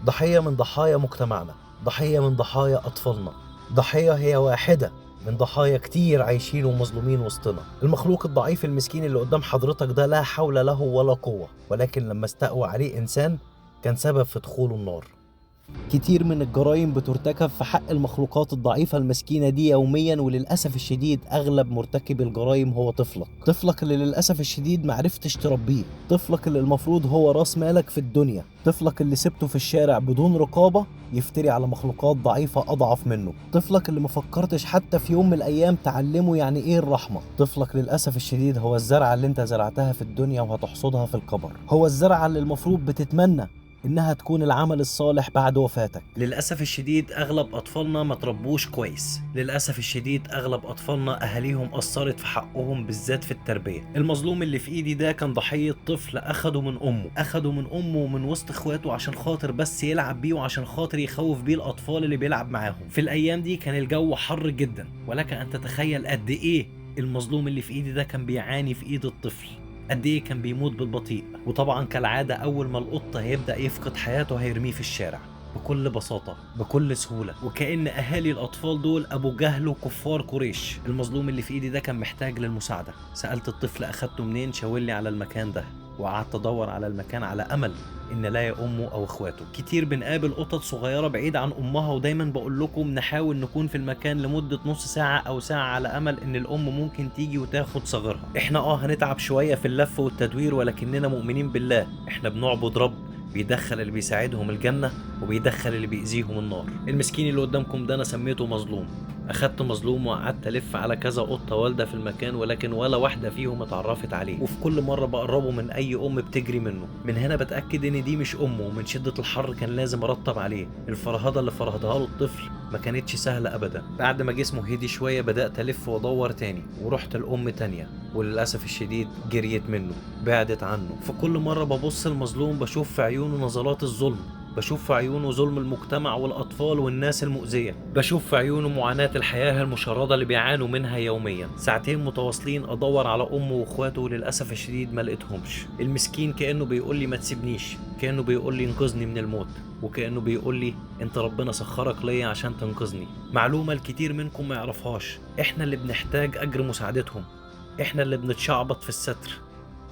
ضحية من ضحايا مجتمعنا، ضحية من ضحايا أطفالنا، ضحية هي واحدة من ضحايا كتير عايشين ومظلومين وسطنا. المخلوق الضعيف المسكين اللي قدام حضرتك ده لا حول له ولا قوة، ولكن لما استقوى عليه إنسان كان سبب في دخوله النار. كتير من الجرائم بترتكب في حق المخلوقات الضعيفة المسكينة دي يوميا، وللأسف الشديد أغلب مرتكب الجرائم هو طفلك اللي للأسف الشديد معرفتش تربيه، طفلك اللي المفروض هو راس مالك في الدنيا، طفلك اللي سبته في الشارع بدون رقابة يفتري على مخلوقات ضعيفة أضعف منه، طفلك اللي مفكرتش حتى في يوم من الأيام تعلمه يعني إيه الرحمة. طفلك للأسف الشديد هو الزرعة اللي انت زرعتها في الدنيا وهتحصدها في القبر، هو الزرعة اللي المفروض بتتمنى إنها تكون العمل الصالح بعد وفاتك. للأسف الشديد أغلب أطفالنا ما تربوش كويس، للأسف الشديد أغلب أطفالنا أهاليهم قصرت في حقهم بالذات في التربية. المظلوم اللي في إيدي ده كان ضحية طفل أخده من أمه ومن وسط إخواته عشان خاطر بس يلعب بيه وعشان خاطر يخوف بيه الأطفال اللي بيلعب معاهم. في الأيام دي كان الجو حر جدا، ولك أن تتخيل قد إيه المظلوم اللي في إيدي ده كان بيعاني في إيد الطفل، قد ايه كان بيموت بالبطيء. وطبعا كالعادة أول ما القط هيبدأ يفقد حياته هيرميه في الشارع بكل بساطة بكل سهولة، وكأن أهالي الأطفال دول أبو جهل وكفار قريش. المظلوم اللي في إيدي ده كان محتاج للمساعدة، سألت الطفل أخدته منين، شاورلي على المكان ده، وقعدت أدور على المكان على أمل إن لاقي أمه أو إخواته. كتير بنقابل قطط صغيرة بعيد عن أمها، ودايما بقول لكم نحاول نكون في المكان لمدة نص ساعة أو ساعة على أمل إن الأم ممكن تيجي وتاخد صغيرها. إحنا هنتعب شوية في اللف والتدوير، ولكننا مؤمنين بالله، إحنا بنعبد رب بيدخل اللي بيساعدهم الجنة وبيدخل اللي بيأذيهم النار. المسكين اللي قدامكم ده أنا سميته مظلوم. أخدت مظلوم وقعدت ألف على كذا قطة والدة في المكان، ولكن ولا واحدة فيهم اتعرفت عليه، وفي كل مرة بقربه من أي أم بتجري منه. من هنا بتأكد إن دي مش أمه، ومن شدة الحر كان لازم أرطب عليه. الفرهدة اللي فرهدها له الطفل ما كانتش سهلة أبدا. بعد ما جسمه هدي شوية بدأت ألف وأدور تاني، ورحت الأم تانية، وللأسف الشديد جريت منه، بعدت عنه. في كل مرة ببص المظلوم بشوف في عيونه نظرات الظلم، بشوف في عيونه ظلم المجتمع والأطفال والناس المؤذية، بشوف في عيونه معاناة الحياة المشردة اللي بيعانوا منها يوميا. ساعتين متواصلين أدور على أمه وأخواته، وللأسف الشديد ما لقيتهمش. المسكين كأنه بيقول لي ما تسيبنيش، كأنه بيقول لي انقذني من الموت، وكأنه بيقول لي انت ربنا سخرك ليا عشان تنقذني. معلومة الكتير منكم ما يعرفهاش، احنا اللي بنحتاج أجر مساعدتهم، احنا اللي بنتشعبط في الستر،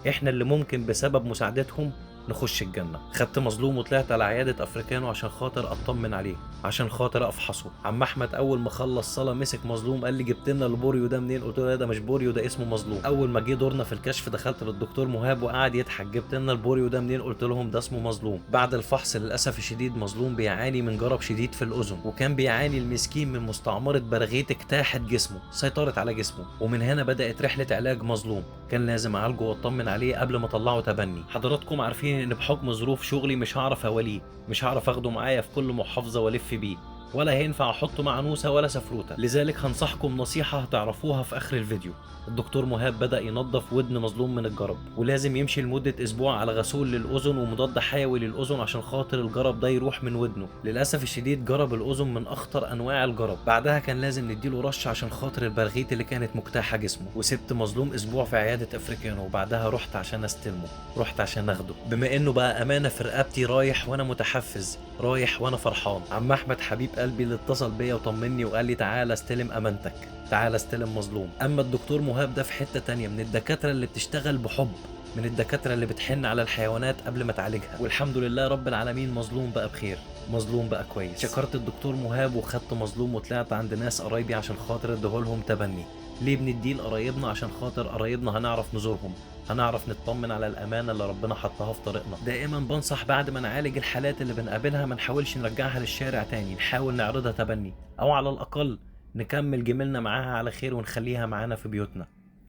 احنا اللي ممكن بسبب مساعدتهم نخش الجنة. خدت مظلوم وطلعت على عيادة افريكانو عشان خاطر اطمن عليه، عشان خاطر افحصه. عم احمد اول ما خلص صلاة مسك مظلوم قال لي جبت لنا البوريو ده منين؟ قلت له ده مش بوريو، ده اسمه مظلوم. اول ما جه دورنا في الكشف دخلت للدكتور مهاب وقعد يضحك، جبت لنا البوريو ده منين؟ قلت لهم ده اسمه مظلوم. بعد الفحص للاسف الشديد مظلوم بيعاني من جرب شديد في الاذن، وكان بيعاني المسكين من مستعمرة براغيث اجتاحت جسمه، سيطرت على جسمه. ومن هنا بدأت رحلة علاج مظلوم، كان لازم اعالجه واطمن عليه قبل ما اطلعه تبني. حضراتكم عارفين ان بحكم ظروف شغلي مش هعرف اوليه، مش هعرف اخده معايا في كل محافظة والف بيه، ولا هينفع احطه مع نوسة ولا سفروتة. لذلك هنصحكم نصيحة هتعرفوها في اخر الفيديو. الدكتور مهاب بدأ ينظف ودن مظلوم من الجرب، ولازم يمشي لمدة اسبوع على غسول للاذن ومضاد حيوي للاذن عشان خاطر الجرب ده يروح من ودنه. للاسف الشديد جرب الاذن من اخطر انواع الجرب. بعدها كان لازم نديله رش عشان خاطر البراغيث اللي كانت مجتاحة جسمه. وسبت مظلوم اسبوع في عيادة افريكانو، وبعدها رحت عشان استلمه، رحت عشان اخده. بما انه بقى امانة في رقبتي رايح وانا متحفز، رايح وانا فرحان. عم احمد حبيب قلبي اللي اتصل بيا وطمني وقال لي تعالى استلم امانتك، تعالى استلم مظلوم. اما الدكتور مهاب ده في حتة تانية، من الدكاترة اللي بتشتغل بحب، من الدكاترة اللي بتحن على الحيوانات قبل ما تعالجها. والحمد لله رب العالمين مظلوم بقى بخير، مظلوم بقى كويس. شكرت الدكتور مهاب وخدت مظلوم وطلعت عند ناس قرايبي عشان خاطر اديهولهم تبني. ليه بنديه لقرايبنا؟ عشان خاطر قرايبنا هنعرف نزورهم، هنعرف نطمن على الامانه اللي ربنا حطها في طريقنا. دائما بنصح بعد ما نعالج الحالات اللي بنقابلها ما نحاولش نرجعها للشارع تاني، نحاول نعرضها تبني، او على الاقل نكمل جميلنا معاها على خير ونخليها معانا في بيوتنا.